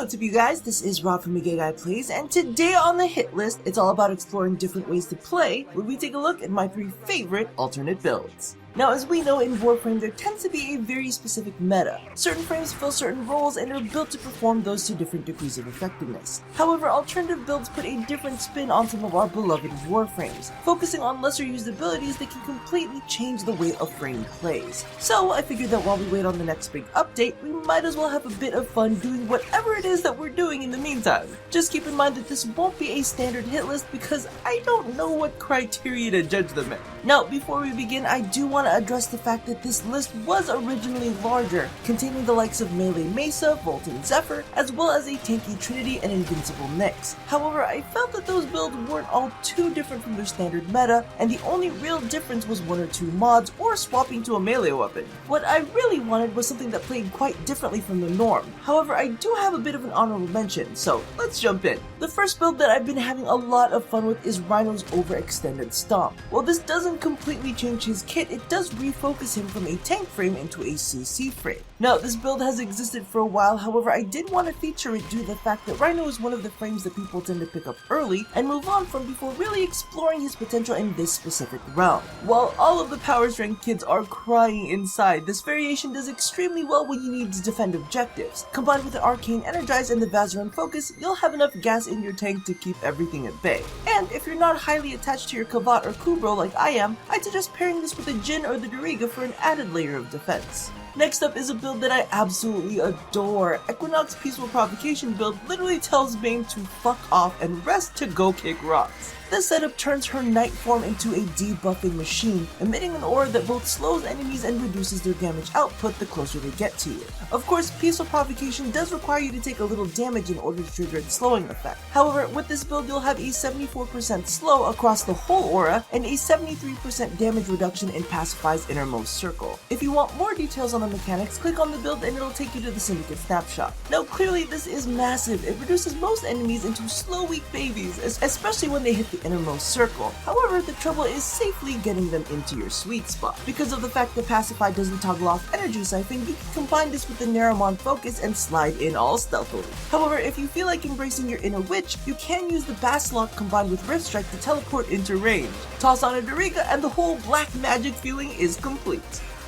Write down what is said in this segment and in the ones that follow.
what's up you guys, this is Rob from Gay Guy Plays, and today on the hit list, it's all about exploring different ways to play, where we take a look at my 3 favorite alternate builds. Now, as we know, in Warframe, there tends to be a very specific meta. Certain frames fill certain roles and are built to perform those to different degrees of effectiveness. However, alternative builds put a different spin on some of our beloved Warframes, focusing on lesser used abilities that can completely change the way a frame plays. So, I figured that while we wait on the next big update, we might as well have a bit of fun doing whatever it is that we're doing in the meantime. Just keep in mind that this won't be a standard hit list because I don't know what criteria to judge them in. Now, before we begin, I do want to address the fact that this list was originally larger, containing the likes of Melee Mesa, Volt and Zephyr, as well as a tanky Trinity and Invincible Nyx. However, I felt that those builds weren't all too different from their standard meta, and the only real difference was 1 or 2 mods or swapping to a melee weapon. What I really wanted was something that played quite differently from the norm. However, I do have a bit of an honorable mention, so let's jump in. The first build that I've been having a lot of fun with is Rhino's overextended stomp. While this doesn't completely change his kit, it does refocus him from a tank frame into a CC frame. Now, this build has existed for a while, however I did want to feature it due to the fact that Rhino is one of the frames that people tend to pick up early and move on from before really exploring his potential in this specific realm. While all of the power strength kids are crying inside, this variation does extremely well when you need to defend objectives. Combined with the Arcane Energize and the Vazaran Focus, you'll have enough gas in your tank to keep everything at bay. And if you're not highly attached to your Kavat or Kubro like I am, I'd suggest pairing this with a Jin or the Doriga for an added layer of defense. Next up is a build that I absolutely adore. Equinox Peaceful Provocation build literally tells Bane to fuck off and rest to go kick rocks. This setup turns her Night form into a debuffing machine, emitting an aura that both slows enemies and reduces their damage output the closer they get to you. Of course, Peaceful Provocation does require you to take a little damage in order to trigger its slowing effect. However, with this build you'll have a 74% slow across the whole aura and a 73% damage reduction in Pacify's innermost circle. If you want more details on the mechanics, click on the build and it'll take you to the Syndicate snapshot. Now clearly this is massive. It reduces most enemies into slow weak babies, especially when they hit the innermost circle. However, the trouble is safely getting them into your sweet spot. Because of the fact that Pacify doesn't toggle off Energy Siphon, you can combine this with the Naramon Focus and slide in all stealthily. However, if you feel like embracing your inner witch, you can use the Bass Lock combined with Rift Strike to teleport into range. Toss on a Doriga and the whole black magic feeling is complete.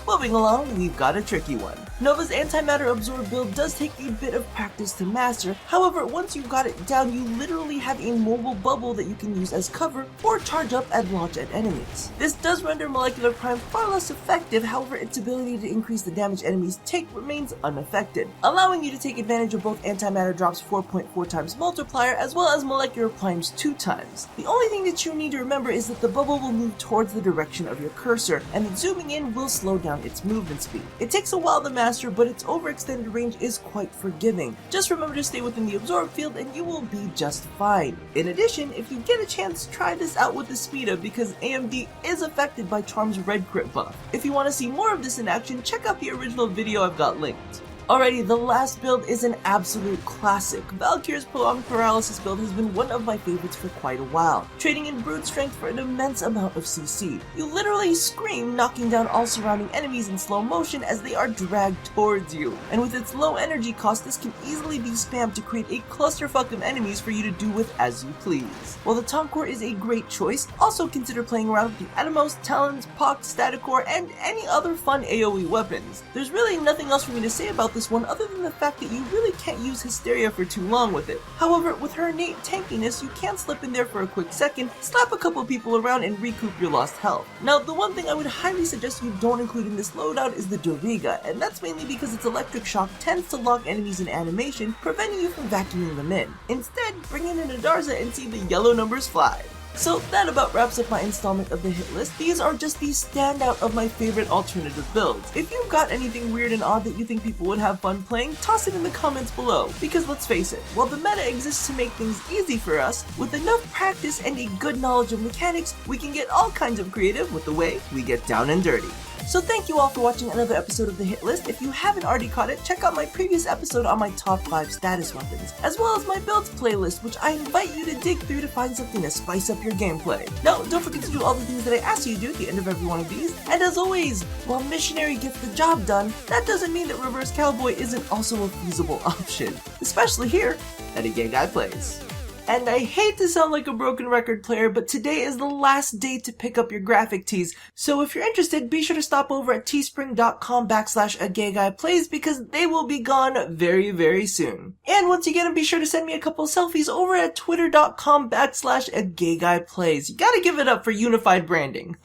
Moving along, we've got a tricky one. Nova's Antimatter Absorb build does take a bit of practice to master, however once you've got it down you literally have a mobile bubble that you can use as cover or charge up and launch at enemies. This does render Molecular Prime far less effective, however its ability to increase the damage enemies take remains unaffected, allowing you to take advantage of both Antimatter Drop's 4.4 times multiplier as well as Molecular Prime's 2 times. The only thing that you need to remember is that the bubble will move towards the direction of your cursor and that zooming in will slow down its movement speed. It takes a while to master, but its overextended range is quite forgiving. Just remember to stay within the absorb field and you will be just fine. In addition, if you get a chance, try this out with the speed up because AMD is affected by Charm's red crit buff. If you want to see more of this in action, check out the original video I've got linked. Alrighty, the last build is an absolute classic. Valkyr's Prolonged Paralysis build has been one of my favorites for quite a while, trading in brute strength for an immense amount of CC. You literally scream, knocking down all surrounding enemies in slow motion as they are dragged towards you. And with its low energy cost, this can easily be spammed to create a clusterfuck of enemies for you to do with as you please. While the Tonkor is a great choice, also consider playing around with the Atomos, Talons, Pox, Staticor, and any other fun AoE weapons. There's really nothing else for me to say about this one other than the fact that you really can't use Hysteria for too long with it. However, with her innate tankiness, you can slip in there for a quick second, slap a couple people around and recoup your lost health. Now, the one thing I would highly suggest you don't include in this loadout is the Doriga, and that's mainly because its electric shock tends to lock enemies in animation, preventing you from vacuuming them in. Instead, bring in an Adarza and see the yellow numbers fly. So that about wraps up my installment of the hit list. These are just the standout of my favorite alternative builds. If you've got anything weird and odd that you think people would have fun playing, toss it in the comments below. Because let's face it, while the meta exists to make things easy for us, with enough practice and a good knowledge of mechanics, we can get all kinds of creative with the way we get down and dirty. So thank you all for watching another episode of The Hit List. If you haven't already caught it, check out my previous episode on my top 5 status weapons, as well as my builds playlist, which I invite you to dig through to find something to spice up your gameplay. Now, don't forget to do all the things that I asked you to do at the end of every one of these, and as always, while missionary gets the job done, that doesn't mean that reverse cowboy isn't also a feasible option, especially here at A Gay Guy Plays. And I hate to sound like a broken record player, but today is the last day to pick up your graphic tees. So if you're interested, be sure to stop over at teespring.com/agayGuyPlays because they will be gone very, very soon. And once you get them, be sure to send me a couple selfies over at twitter.com/agayGuyPlays. You gotta give it up for unified branding.